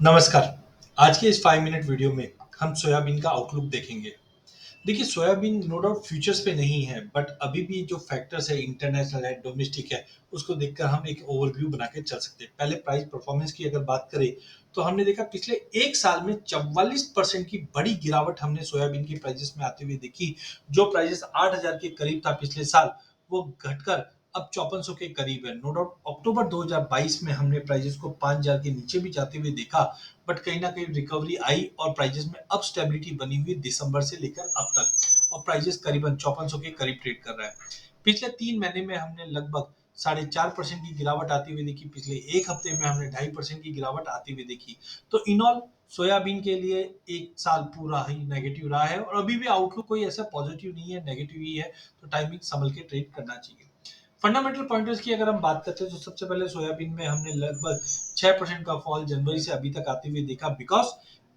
नमस्कार। आज के इस 5 मिनट वीडियो में हम सोयाबीन का आउटलुक देखेंगे। देखिए सोयाबीन नो डाउट फ्यूचर्स पे नहीं है बट अभी भी जो फैक्टर्स है इंटरनेशनल है, डोमेस्टिक है, उसको देखकर हम एक ओवरव्यू बना के चल सकते हैं। पहले प्राइस परफॉर्मेंस की अगर बात करें तो हमने देखा पिछले 1 साल में 44% की बड़ी गिरावट हमने सोयाबीन की प्राइसेस में आते हुए देखी। जो प्राइसेस 8,000 के करीब था पिछले साल, वो घटकर अब 5400 के करीब है। नो डाउट अक्टूबर 2022 में हमने प्राइसेस को 5,000 के नीचे भी जाते हुए देखा, बट कहीं ना कहीं रिकवरी आई और प्राइसेस में अब स्टेबिलिटी बनी हुई दिसंबर से लेकर अब तक, और प्राइसेस करीबन 5400 के करीब ट्रेड कर रहा है। पिछले 3 महीने में हमने लगभग 4.5% की गिरावट आती हुई देखी। पिछले एक हफ्ते में हमने 2.5% की गिरावट आती हुई देखी। तो इन ऑल सोयाबीन के लिए एक साल पूरा ही नेगेटिव रहा है और अभी भी आउटलुक कोई ऐसा पॉजिटिव नहीं है, नेगेटिव ही है। तो टाइमिंग संभल के ट्रेड करना चाहिए। फंडामेंटल पॉइंटर्स की अगर हम बात करते हैं तो सबसे पहले सोयाबीन में हमने लगभग 6% का फॉल जनवरी से अभी तक आते हुए देखा, बिकॉज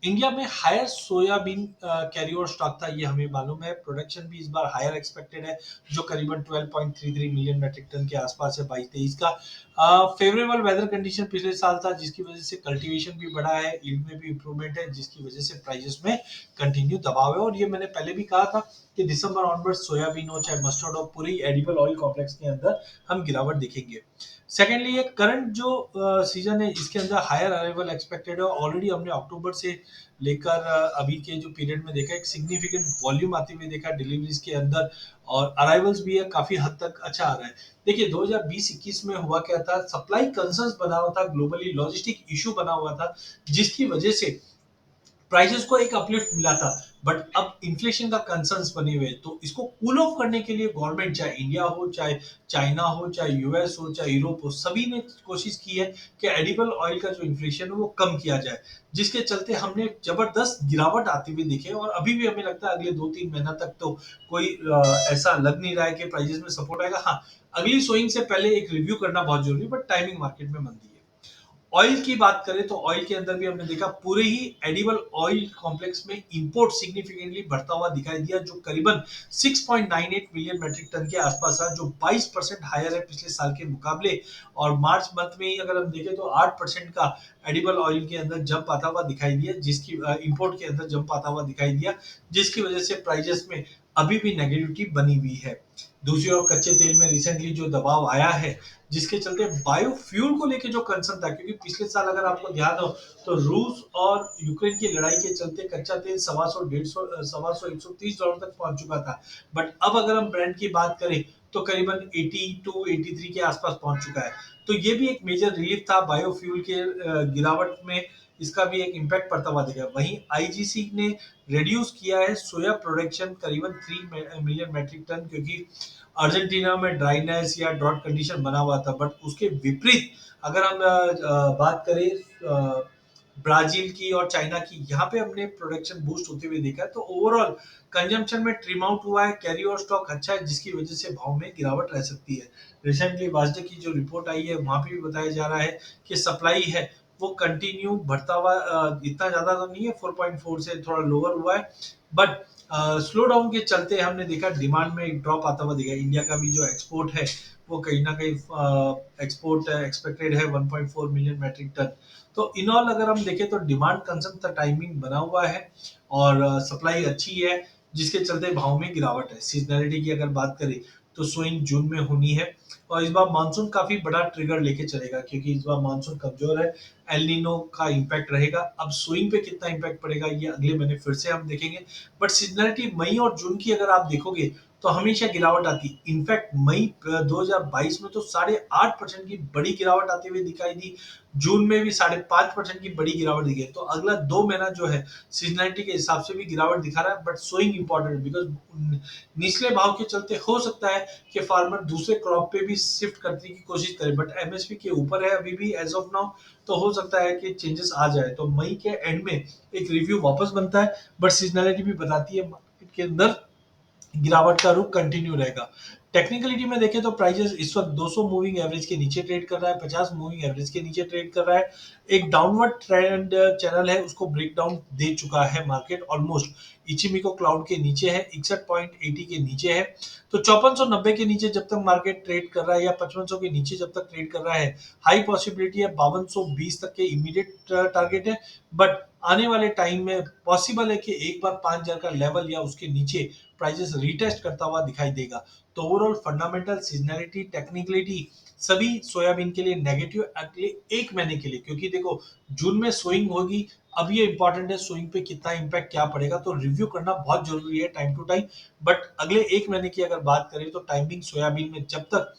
इंडिया में higher soybean carry over stock था, ये हमें मालूम है। प्रोडक्शन भी इस बार हायर एक्सपेक्टेड है, जो करीबन 12.33 मिलियन मेट्रिक टन के आसपास है 22-23 का। फेवरेबल वेदर कंडीशन पिछले साल था, जिसकी वजह से कल्टीवेशन भी बढ़ा है, यील्ड में भी इंप्रूवमेंट है, जिसकी वजह से प्राइसेस में कंटिन्यू दबाव है। और ये मैंने पहले भी कहा था कि दिसंबर ऑनवर्ड सोयाबीन हो चाहे मस्टर्ड हो, पूरी एडिबल ऑयल कॉम्प्लेक्स के अंदर हम गिरावट देखेंगे। सेकेंडली ये करंट जो सीजन है इसके अंदर हायर अराइवल एक्सपेक्टेड है। ऑलरेडी हमने अक्टूबर से लेकर अभी के जो पीरियड में देखा, एक सिग्निफिकेंट वॉल्यूम आते हुए देखा डिलीवरीज के अंदर, और अराइवल्स भी है काफी हद तक अच्छा आ रहा है। देखिए 2020-21 में हुआ क्या था, सप्लाई कंसर्न्स बना हुआ था, ग्लोबली लॉजिस्टिक इशू बना हुआ था, जिसकी वजह से प्राइसेस को एक अपलिफ्ट मिला था। बट अब इन्फ्लेशन का कंसर्न्स बने हुए हैं, तो इसको कूल ऑफ करने के लिए गवर्नमेंट, चाहे इंडिया हो, चाहे चाइना हो, चाहे यूएस हो, चाहे यूरोप हो, सभी ने कोशिश की है कि एडिबल ऑयल का जो इन्फ्लेशन है वो कम किया जाए, जिसके चलते हमने जबरदस्त गिरावट आती हुई दिखे। और अभी भी हमें लगता है अगले 2-3 महीना तक तो कोई ऐसा लग नहीं रहा है कि प्राइसेस में सपोर्ट आएगा। हाँ, अगली सोइंग से पहले एक रिव्यू करना बहुत जरूरी है, बट टाइमिंग मार्केट में मंदी है। ऑयल की बात करें तो ऑयल के अंदर भी हमने देखा पूरे ही एडिबल ऑयल कॉम्प्लेक्स में इंपोर्ट सिग्निफिकेंटली बढ़ता हुआ दिखाई दिया, जो करीबन 6.98 मिलियन मेट्रिक टन के आसपास है, जो 22% हायर है पिछले साल के मुकाबले। और मार्च मंथ में ही अगर हम देखें तो 8% का एडिबल ऑयल के अंदर जंप आता हुआ दिखाई दिया, जिसकी इंपोर्ट के अंदर जंप आता हुआ दिखाई दिया, जिसकी वजह से प्राइजेस में अभी भी नेगेटिविटी बनी हुई है। दूसरी ओर कच्चे तेल में रिसेंटली जो दबाव आया है, जिसके चलते बायोफ्यूल को लेके जो कंसर्न था, क्योंकि पिछले साल अगर आपको ध्यान हो तो रूस और यूक्रेन की लड़ाई के चलते कच्चा तेल 125 150 130 डॉलर तक पहुंच चुका था। बट अब अगर हम ब्रांड की बात करें तो करीबन 82-83 के आसपास पहुंच चुका है। तो ये भी एक मेजर रिलीफ था बायोफ्यूल के गिरावट में, इसका भी एक इम्पैक्ट पड़ता हुआ दिखा। वहीं आईजीसी ने रिड्यूस किया है सोया प्रोडक्शन करीबन 3 मिलियन मेट्रिक टन, क्योंकि अर्जेंटीना में ड्राइनेस या ड्रॉट कंडीशन बना हुआ था। बट उसके विपरीत अगर हम बात करें ब्राजील की और चाइना की, यहाँ पे हमने प्रोडक्शन बूस्ट होते हुए देखा है। तो ओवरऑल कंजम्पशन में ट्रिम आउट हुआ है, कैरी ओवर स्टॉक अच्छा है, जिसकी वजह से भाव में गिरावट रह सकती है। रिसेंटली वाजडे की जो रिपोर्ट आई है वहां पे भी बताया जा रहा है कि सप्लाई है वो कंटिन्यू बढ़ता हुआ, इतना ज्यादा तो नहीं है, 4.4 से थोड़ा लोअर हुआ है। बट स्लो डाउन के चलते हमने देखा डिमांड में एक ड्रॉप आता हुआ दिखा। इंडिया का भी जो एक्सपोर्ट है वो कहीं ना कहीं एक्सपोर्ट एक्सपेक्टेड है 1.4 मिलियन मेट्रिक टन। तो इन ऑल अगर हम देखें तो डिमांड कंसर्न का टाइमिंग बना हुआ है और सप्लाई अच्छी है, जिसके चलते भाव में गिरावट है। सीजनैलिटी की अगर बात करें तो स्विंग जून में होनी है, और इस बार मानसून काफी बड़ा ट्रिगर लेके चलेगा, क्योंकि इस बार मानसून कमजोर है, एल नीनो का इम्पैक्ट रहेगा। अब स्विंग पे कितना इम्पैक्ट पड़ेगा ये अगले महीने फिर से हम देखेंगे। बट सीजनलिटी मई और जून की अगर आप देखोगे तो हमेशा गिरावट आती। इनफैक्ट मई 2022 में तो 8.5% की बड़ी गिरावट आती हुई दिखाई दी। जून में भी 5.5% की बड़ी गिरावट दिखी। तो अगला 2 महीना जो है सीजनलिटी के हिसाब से भी गिरावट दिखा रहा है, बट सोइंग इंपॉर्टेंट, बिकॉज निचले भाव के चलते हो सकता है कि फार्मर दूसरे क्रॉप पे भी शिफ्ट करने की कोशिश करे। बट एमएसपी के ऊपर है अभी भी एज ऑफ नाउ, तो हो सकता है कि चेंजेस आ जाए। तो मई के एंड में एक रिव्यू वापस बनता है, बट सीजनलिटी भी बताती है मार्केट के अंदर गिरावट का रुख कंटिन्यू रहेगा। टेक्निकलिटी में देखें तो प्राइजेस इस वक्त 200 मूविंग एवरेज के नीचे ट्रेड कर रहा है, 50 मूविंग एवरेज के नीचे ट्रेड कर रहा है। एक डाउनवर्ड ट्रेंड चैनल है, उसको ब्रेक डाउन दे चुका है मार्केट ऑलमोस्ट। इचिमिको क्लाउड के नीचे है, 61.80 के नीचे है। तो 5490 के नीचे जब तक मार्केट ट्रेड कर रहा है या 5500 के नीचे जब तक ट्रेड कर रहा है, हाई पॉसिबिलिटी है 5220 तक के इमीडिएट टारगेट है। बट आने वाले टाइम में पॉसिबल है कि एक बार 5000 का लेवल या उसके नीचे प्राइजेस रीटेस्ट करता हुआ दिखाई देगा। तो ओवरऑल फंडामेंटल, सीजनैलिटी, टेक्निकलिटी सभी सोयाबीन के लिए नेगेटिव अगले एक महीने के लिए, क्योंकि देखो जून में सोइंग होगी। अब ये इंपॉर्टेंट है सोइंग पे कितना इंपैक्ट क्या पड़ेगा, तो रिव्यू करना बहुत जरूरी है टाइम टू टाइम। बट अगले एक महीने की अगर बात करें तो टाइमिंग सोयाबीन में जब तक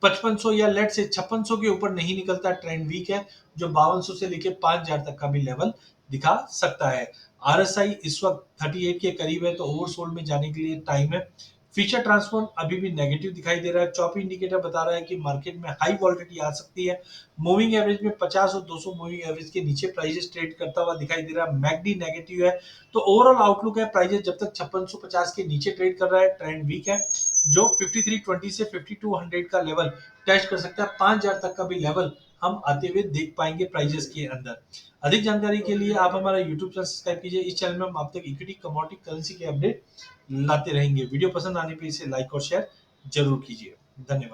5500 या लेट से 5600 के ऊपर नहीं निकलता, ट्रेंड वीक है। जो 5200 से लेके 5000 तक का भी लेवल दिखा सकता है। आरएसआई इस वक्त 38 के करीब है, तो ओवरसोल्ड में जाने के लिए टाइम है। फीचर ट्रांसफॉर्म अभी भी नेगेटिव दिखाई दे रहा है। चॉपी इंडिकेटर बता रहा है कि मार्केट में हाई वॉलिटिलिटी आ सकती है। मूविंग एवरेज में 50 और 200 मूविंग एवरेज के नीचे प्राइजेस ट्रेड करता हुआ दिखाई दे रहा है। मैकडी नेगेटिव है। तो ओवरऑल आउटलुक है प्राइजेस जब तक 5650 के नीचे ट्रेड कर रहा है, ट्रेंड वीक है। जो 5320 से 5200 का लेवल टेस्ट कर सकता है, 5000 तक का भी लेवल हम आते हुए देख पाएंगे प्राइजेस के अंदर। अधिक जानकारी के लिए आप हमारा यूट्यूब चैनल सब्सक्राइब कीजिए। इस चैनल में हम आप तक इक्विटी, कमोडिटी, करेंसी के अपडेट लाते रहेंगे। वीडियो पसंद आने पे इसे लाइक और शेयर जरूर कीजिए। धन्यवाद।